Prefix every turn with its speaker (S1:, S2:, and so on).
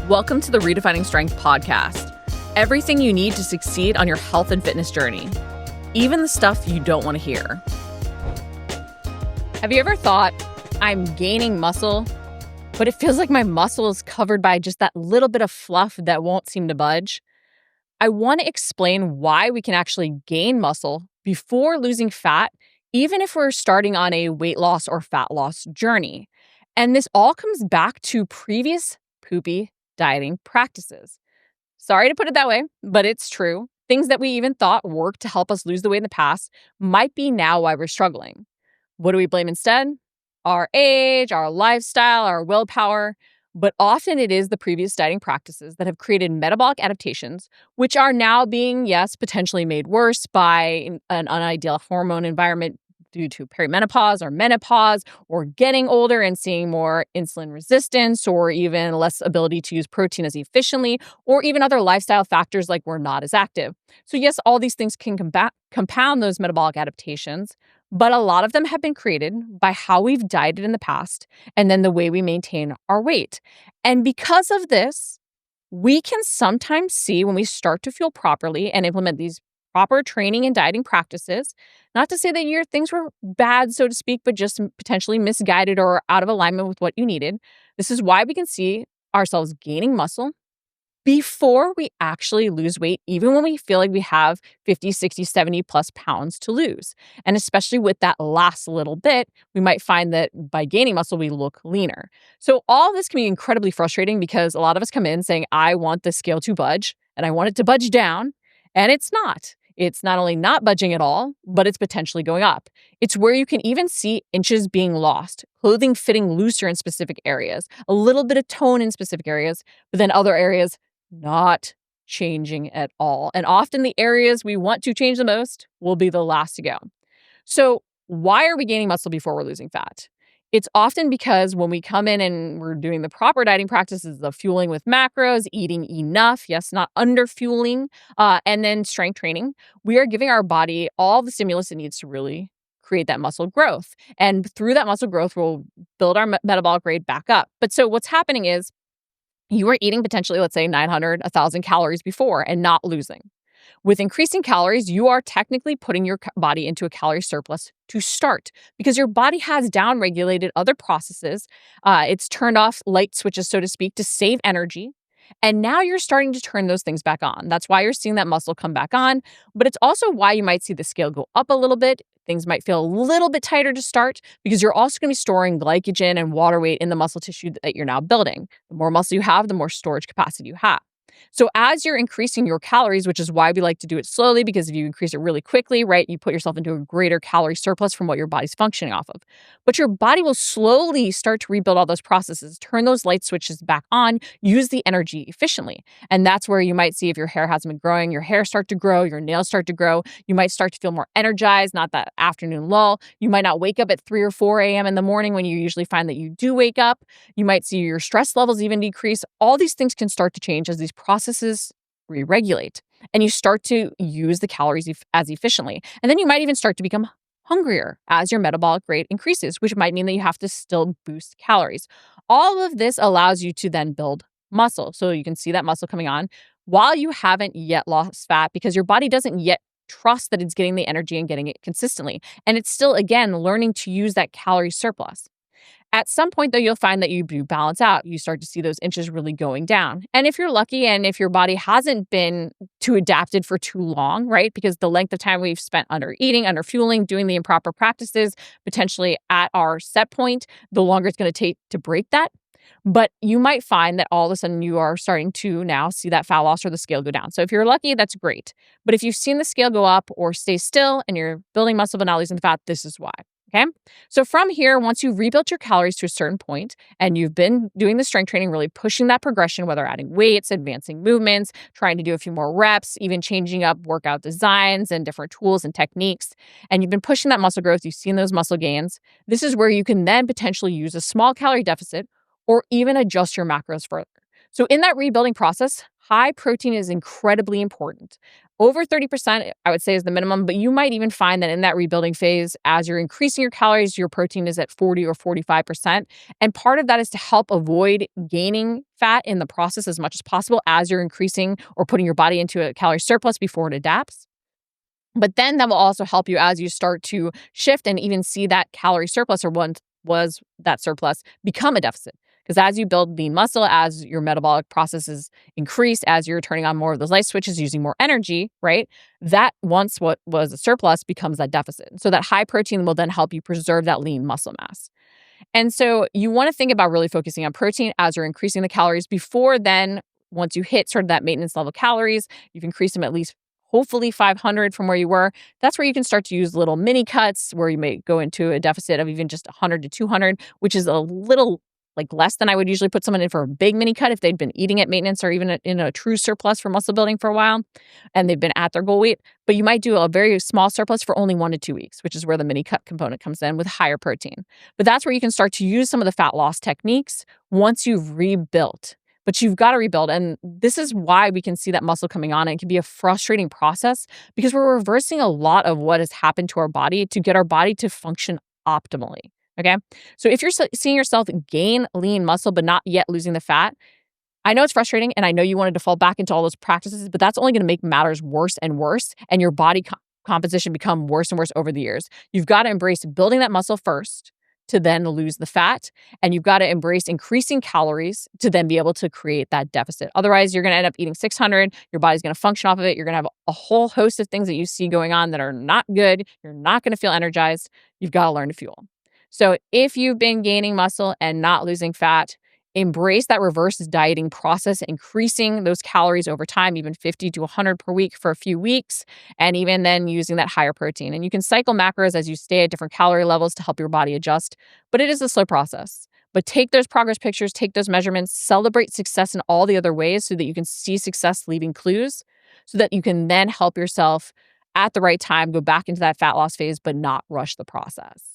S1: Welcome to the Redefining Strength podcast. Everything you need to succeed on your health and fitness journey, even the stuff you don't want to hear. Have you ever thought, I'm gaining muscle, but it feels like my muscle is covered by just that little bit of fluff that won't seem to budge? I want to explain why we can actually gain muscle before losing fat, even if we're starting on a weight loss or fat loss journey. And this all comes back to previous poopy dieting practices. Sorry to put it that way, but it's true. Things that we even thought worked to help us lose the weight in the past might be now why we're struggling. What do we blame instead? Our age, our lifestyle, our willpower. But often it is the previous dieting practices that have created metabolic adaptations, which are now being, potentially made worse by an unideal hormone environment due to perimenopause or menopause, or getting older and seeing more insulin resistance, or even less ability to use protein as efficiently, or even other lifestyle factors like we're not as active. So yes, all these things can compound those metabolic adaptations, but a lot of them have been created by how we've dieted in the past and then the way we maintain our weight. And because of this, we can sometimes see when we start to fuel properly and implement these proper training and dieting practices, not to say that your things were bad, so to speak, but just potentially misguided or out of alignment with what you needed. This is why we can see ourselves gaining muscle before we actually lose weight, even when we feel like we have 50, 60, 70 plus pounds to lose. And especially with that last little bit, we might find that by gaining muscle, we look leaner. So all this can be incredibly frustrating because a lot of us come in saying, I want the scale to budge and I want it to budge down. And it's not. It's not only not budging at all, but it's potentially going up. It's where you can even see inches being lost, clothing fitting looser in specific areas, a little bit of tone in specific areas, but then other areas not changing at all. And often the areas we want to change the most will be the last to go. So why are we gaining muscle before we're losing fat? It's often because when we come in and we're doing the proper dieting practices of fueling with macros, eating enough, yes, not under fueling, and then strength training, we are giving our body all the stimulus it needs to really create that muscle growth. And through that muscle growth, we'll build our metabolic rate back up. But so what's happening is you are eating potentially, let's say 900, 1,000 calories before and not losing. With increasing calories, you are technically putting your body into a calorie surplus to start because your body has downregulated other processes. It's turned off light switches, so to speak, to save energy. And now you're starting to turn those things back on. That's why you're seeing that muscle come back on. But it's also why you might see the scale go up a little bit. Things might feel a little bit tighter to start because you're also going to be storing glycogen and water weight in the muscle tissue that you're now building. The more muscle you have, the more storage capacity you have. So as you're increasing your calories, which is why we like to do it slowly, because if you increase it really quickly, right, you put yourself into a greater calorie surplus from what your body's functioning off of. But your body will slowly start to rebuild all those processes, turn those light switches back on, use the energy efficiently. And that's where you might see if your hair hasn't been growing, your hair start to grow, your nails start to grow. You might start to feel more energized, not that afternoon lull. You might not wake up at 3 or 4 a.m. in the morning when you usually find that you do wake up. You might see your stress levels even decrease. All these things can start to change as these processes re-regulate and you start to use the calories as efficiently. And then you might even start to become hungrier as your metabolic rate increases, which might mean that you have to still boost calories. All of this allows you to then build muscle. So you can see that muscle coming on while you haven't yet lost fat because your body doesn't yet trust that it's getting the energy and getting it consistently. And it's still, again, learning to use that calorie surplus. At some point, though, you'll find that you do balance out. You start to see those inches really going down. And if you're lucky and if your body hasn't been too adapted for too long, right? Because the length of time we've spent under eating, under fueling, doing the improper practices, potentially at our set point, the longer it's going to take to break that. But you might find that all of a sudden you are starting to now see that fat loss or the scale go down. So if you're lucky, that's great. But if you've seen the scale go up or stay still and you're building muscle but not losing the fat, this is why. Okay. So from here, once you've rebuilt your calories to a certain point and you've been doing the strength training, really pushing that progression, whether adding weights, advancing movements, trying to do a few more reps, even changing up workout designs and different tools and techniques, and you've been pushing that muscle growth, you've seen those muscle gains, this is where you can then potentially use a small calorie deficit or even adjust your macros further. So in that rebuilding process, high protein is incredibly important. Over 30%, I would say, is the minimum, but you might even find that in that rebuilding phase, as you're increasing your calories, your protein is at 40 or 45%. And part of that is to help avoid gaining fat in the process as much as possible as you're increasing or putting your body into a calorie surplus before it adapts. But then that will also help you as you start to shift and even see that calorie surplus or what was that surplus become a deficit. Because as you build lean muscle, as your metabolic processes increase, as you're turning on more of those light switches, using more energy, right? That once what was a surplus becomes that deficit. So that high protein will then help you preserve that lean muscle mass. And so you want to think about really focusing on protein as you're increasing the calories before then, once you hit sort of that maintenance level calories, you've increased them at least hopefully 500 from where you were. That's where you can start to use little mini cuts where you may go into a deficit of even just 100 to 200, which is a little like less than I would usually put someone in for a big mini cut if they'd been eating at maintenance or even in a true surplus for muscle building for a while and they've been at their goal weight. But you might do a very small surplus for only 1 to 2 weeks, which is where the mini cut component comes in with higher protein. But that's where you can start to use some of the fat loss techniques once you've rebuilt. But you've got to rebuild. And this is why we can see that muscle coming on. And it can be a frustrating process because we're reversing a lot of what has happened to our body to get our body to function optimally. Okay. So if you're seeing yourself gain lean muscle, but not yet losing the fat, I know it's frustrating and I know you wanted to fall back into all those practices, but that's only going to make matters worse and worse and your body composition become worse and worse over the years. You've got to embrace building that muscle first to then lose the fat. And you've got to embrace increasing calories to then be able to create that deficit. Otherwise, you're going to end up eating 600. Your body's going to function off of it. You're going to have a whole host of things that you see going on that are not good. You're not going to feel energized. You've got to learn to fuel. So if you've been gaining muscle and not losing fat, embrace that reverse dieting process, increasing those calories over time, even 50 to 100 per week for a few weeks, and even then using that higher protein. And you can cycle macros as you stay at different calorie levels to help your body adjust, but it is a slow process. But take those progress pictures, take those measurements, celebrate success in all the other ways so that you can see success leaving clues so that you can then help yourself at the right time go back into that fat loss phase, but not rush the process.